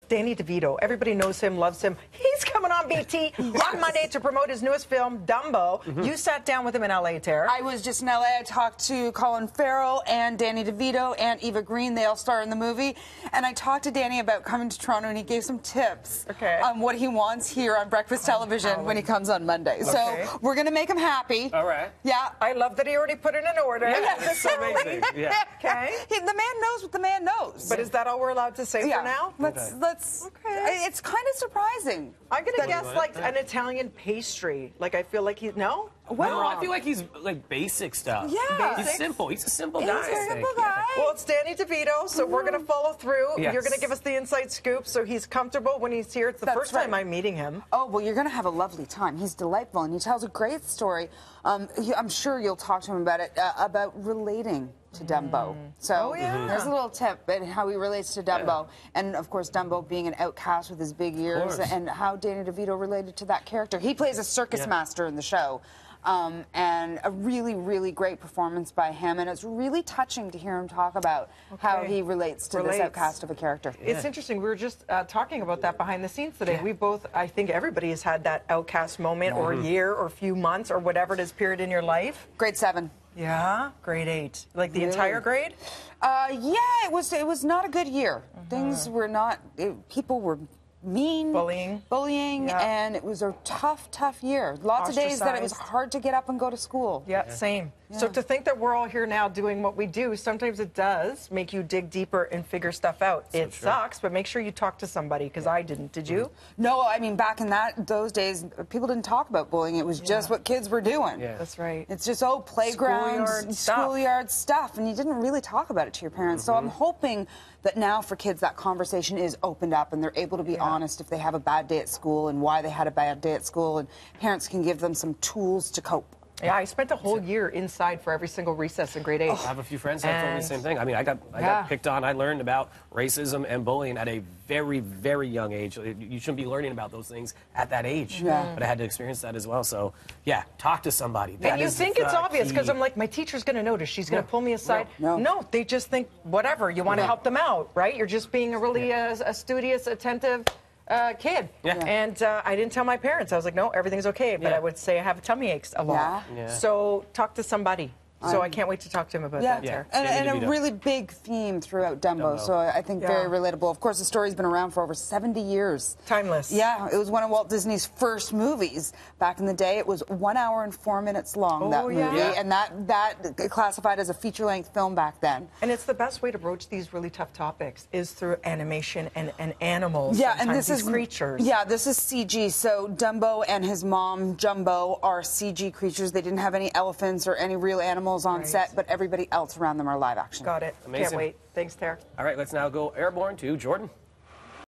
Danny DeVito. Everybody knows him, loves him. He's coming on BT on Monday to promote his newest film, Dumbo. You sat down with him in L.A., Tara. I was just in L.A. I talked to Colin Farrell and Danny DeVito and Eva Green. They all star in the movie. And I talked to Danny about coming to Toronto, and he gave some tips on what he wants here on breakfast television when he comes on Monday. So we're going to make him happy. All right. Yeah. I love that he already put it in order. Yeah. That's amazing. Yeah. Okay. The man knows what the man knows. But is that all we're allowed to say for now? Let's. It's kind of surprising. I'm gonna guess like an Italian pastry. Like I feel like no. Well, I feel like he's like basic stuff. Yeah. He's simple. He's a simple guy. He's a simple guy. Well, it's Danny DeVito, so we're going to follow through. Yes. You're going to give us the inside scoop so he's comfortable when he's here. It's the first time I'm meeting him. Oh, well, you're going to have a lovely time. He's delightful, and he tells a great story. I'm sure you'll talk to him about it, about relating to Dumbo. So there's a little tip in how he relates to Dumbo. And, of course, Dumbo being an outcast with his big ears, and how Danny DeVito related to that character. He plays a circus master in the show. And a really, really great performance by him, and it's really touching to hear him talk about how he relates to this outcast of a character. It's interesting. We were just talking about that behind the scenes today. We both, I think everybody has had that outcast moment or a year or a few months or whatever it is period in your life. Grade 7. Yeah, grade 8. Like the entire grade? Yeah, it was not a good year. Things were not, people were mean, bullying, and it was a tough year. Lots of days that it was hard to get up and go to school. Yeah, same. So to think that we're all here now doing what we do, sometimes it does make you dig deeper and figure stuff out. It sucks, but make sure you talk to somebody, because I didn't. Did you? No, I mean, back in those days, people didn't talk about bullying. It was just what kids were doing. Yeah. That's right. It's just, playground, schoolyard stuff, and you didn't really talk about it to your parents. So I'm hoping that now for kids that conversation is opened up and they're able to be honest if they have a bad day at school and why they had a bad day at school, and parents can give them some tools to cope. Yeah, I spent a whole year inside for every single recess in grade 8. I have a few friends that told me the same thing. I mean, I got picked on. I learned about racism and bullying at a very, very young age. You shouldn't be learning about those things at that age. But I had to experience that as well. So, yeah, talk to somebody. And you think it's obvious, because I'm like, my teacher's going to notice. She's going to pull me aside. No, they just think, whatever, you want to help them out, right? You're just being a really a studious, attentive kid. And I didn't tell my parents. I was like, no, everything's okay. But I would say I have tummy aches a lot. So talk to somebody. So I can't wait to talk to him about that, Tara. And a really big theme throughout Dumbo, so I think very relatable. Of course, the story's been around for over 70 years. Timeless. Yeah, it was one of Walt Disney's first movies. Back in the day, it was 1 hour and 4 minutes long, that movie, and that classified as a feature-length film back then. And it's the best way to broach these really tough topics is through animation and animals. Yeah, and this is creatures. Yeah, this is CG. So Dumbo and his mom, Jumbo, are CG creatures. They didn't have any elephants or any real animals on set, but everybody else around them are live action. Got it. Amazing. Can't wait. Thanks, Tara. All right, let's now go airborne to Jordan.